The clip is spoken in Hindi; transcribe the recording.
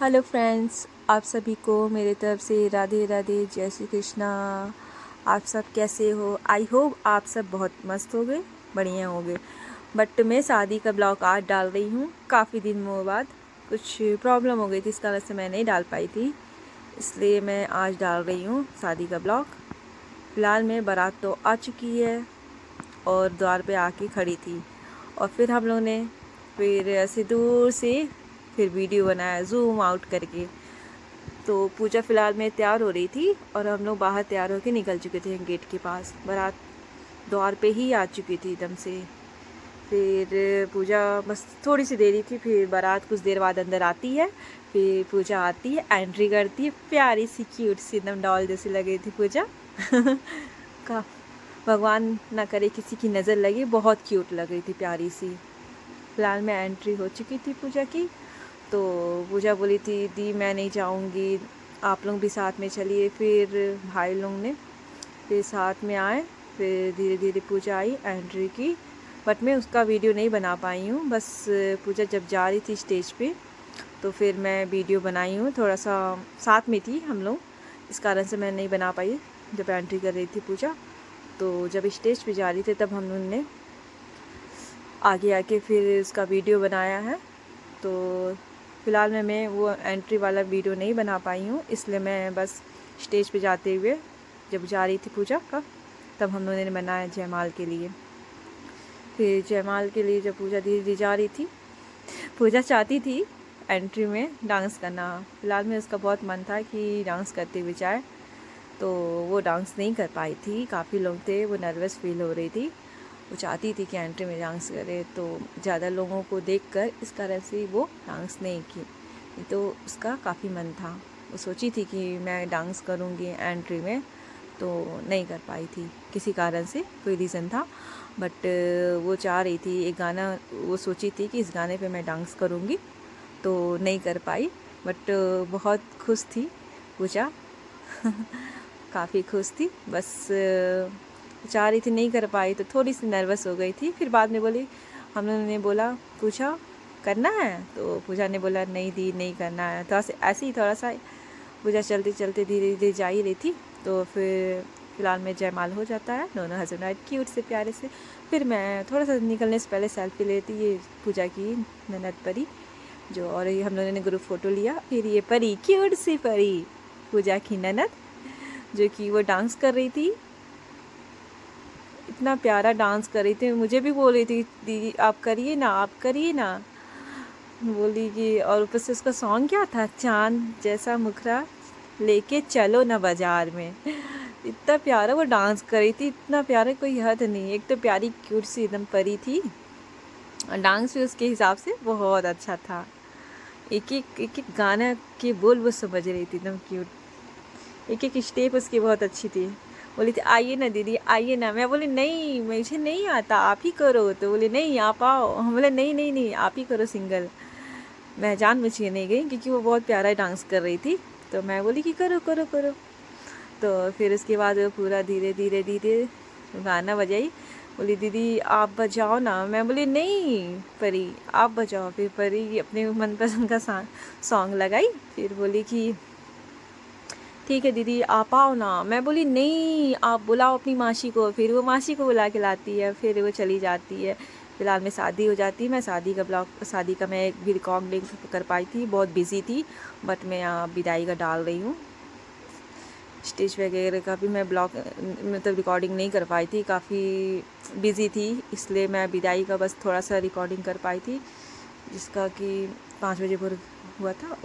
हेलो फ्रेंड्स, आप सभी को मेरे तरफ से राधे राधे, जय श्री कृष्णा। आप सब कैसे हो? आई होप आप सब बहुत मस्त हो गए, बढ़िया हो गए। बट मैं शादी का ब्लॉग आज डाल रही हूँ। काफ़ी दिनों बाद कुछ प्रॉब्लम हो गई थी, इस कारण से मैं नहीं डाल पाई थी, इसलिए मैं आज डाल रही हूँ शादी का ब्लॉग। फ़िलहाल में बारात तो आ चुकी है और द्वार पे आके खड़ी थी, और फिर हम लोगों ने फिर ऐसे दूर से फिर वीडियो बनाया जूम आउट करके। तो पूजा फ़िलहाल में तैयार हो रही थी और हम लोग बाहर तैयार होकर निकल चुके थे गेट के पास। बारात द्वार पे ही आ चुकी थी एकदम से। फिर पूजा बस थोड़ी सी देरी थी, फिर बारात कुछ देर बाद अंदर आती है। फिर पूजा आती है, एंट्री करती है, प्यारी सी क्यूट सी एकदम डॉल जैसी लगी थी पूजा का भगवान ना करे किसी की नज़र लगी, बहुत क्यूट लग रही थी, प्यारी सी। फिलहाल में एंट्री हो चुकी थी पूजा की। तो पूजा बोली थी दी मैं नहीं जाऊंगी, आप लोग भी साथ में चलिए। फिर भाई लोग ने फिर साथ में आए, फिर धीरे धीरे पूजा आई, एंट्री की। बट मैं उसका वीडियो नहीं बना पाई हूँ। बस पूजा जब जा रही थी स्टेज पे तो फिर मैं वीडियो बनाई हूँ, थोड़ा सा साथ में थी हम लोग, इस कारण से मैं नहीं बना पाई जब एंट्री कर रही थी पूजा। तो जब स्टेज पे जा रही थी तब हम लोग ने आगे आके फिर उसका वीडियो बनाया है। तो फ़िलहाल में मैं वो एंट्री वाला वीडियो नहीं बना पाई हूँ, इसलिए मैं बस स्टेज पे जाते हुए जब जा रही थी पूजा का तब हम लोगों ने बनाया जयमाल के लिए। फिर जयमाल के लिए जब पूजा धीरे धीरे जा रही थी, पूजा चाहती थी एंट्री में डांस करना। फ़िलहाल में उसका बहुत मन था कि डांस करते हुए जाए, तो वो डांस नहीं कर पाई थी। काफ़ी लोग थे, वो नर्वस फील हो रही थी। वो चाहती थी कि एंट्री में डांस करे, तो ज़्यादा लोगों को देखकर इस कारण से वो डांस नहीं की। नहीं तो उसका काफ़ी मन था, वो सोची थी कि मैं डांस करूँगी एंट्री में, तो नहीं कर पाई थी किसी कारण से, कोई रीज़न था। बट वो चाह रही थी एक गाना, वो सोची थी कि इस गाने पे मैं डांस करूँगी, तो नहीं कर पाई। बट बहुत खुश थी पूजा काफ़ी खुश थी। बस चाह रही थी, नहीं कर पाई तो थोड़ी सी नर्वस हो गई थी। फिर बाद में बोली, हम लोगों ने बोला पूछा करना है, तो पूजा ने बोला नहीं दी नहीं करना है। थोड़ा सा ऐसे ही थोड़ा सा पूजा चलते चलते धीरे धीरे जा ही रही थी। तो फिर फ़िलहाल में जयमाल हो जाता है, दोनों हस्बैंड वाइफ क्यूट से प्यारे से। फिर मैं थोड़ा सा निकलने से पहले सेल्फी लेती, ये पूजा की ननद परी जो, और ये हम लोगों ने ग्रुप फ़ोटो लिया। फिर ये परी, क्यूट सी परी, पूजा की ननद, जो कि वो डांस कर रही थी, इतना प्यारा डांस कर रही थी। मुझे भी बोल रही थी दीदी आप करिए ना, आप करिए ना, बोली कि। और ऊपर से उसका सॉन्ग क्या था, चांद जैसा मुखरा लेके चलो ना बाजार में। इतना प्यारा वो डांस कर रही थी, इतना प्यारा कोई हद नहीं। एक तो प्यारी क्यूट सी एकदम परी थी, और डांस भी उसके हिसाब से बहुत अच्छा था। एक एक गाना के बोल वो समझ रही थी, एकदम क्यूट। एक एक स्टेप उसकी बहुत अच्छी थी। बोली थी आइए ना दीदी आइए ना, मैं बोली नहीं मुझे नहीं आता, आप ही करो। तो बोले नहीं आप आओ, हम बोले नहीं नहीं नहीं आप ही करो सिंगल। मैं जानबूझ के नहीं गई क्योंकि वो बहुत प्यारा डांस कर रही थी, तो मैं बोली कि करो करो करो। तो फिर उसके बाद वो पूरा धीरे धीरे धीरे गाना बजाई। बोली दीदी आप बजाओ ना, मैं बोली नहीं परी आप बजाओ। फिर परी अपने मनपसंद का सॉन्ग लगाई। फिर बोली कि ठीक है दीदी आप आओ ना, मैं बोली नहीं आप बुलाओ अपनी मासी को। फिर वो मासी को बुला के लाती है, फिर वो चली जाती है। फिलहाल में शादी हो जाती है। मैं शादी का मैं एक भी रिकॉर्ड नहीं कर पाई थी, बहुत बिजी थी। बट मैं यहाँ विदाई का डाल रही हूँ। स्टेज वगैरह का भी मैं ब्लॉग मतलब रिकॉर्डिंग नहीं कर पाई थी, काफ़ी बिजी थी, इसलिए मैं विदाई का बस थोड़ा सा रिकॉर्डिंग कर पाई थी, जिसका कि 5 बजे भोर हुआ था।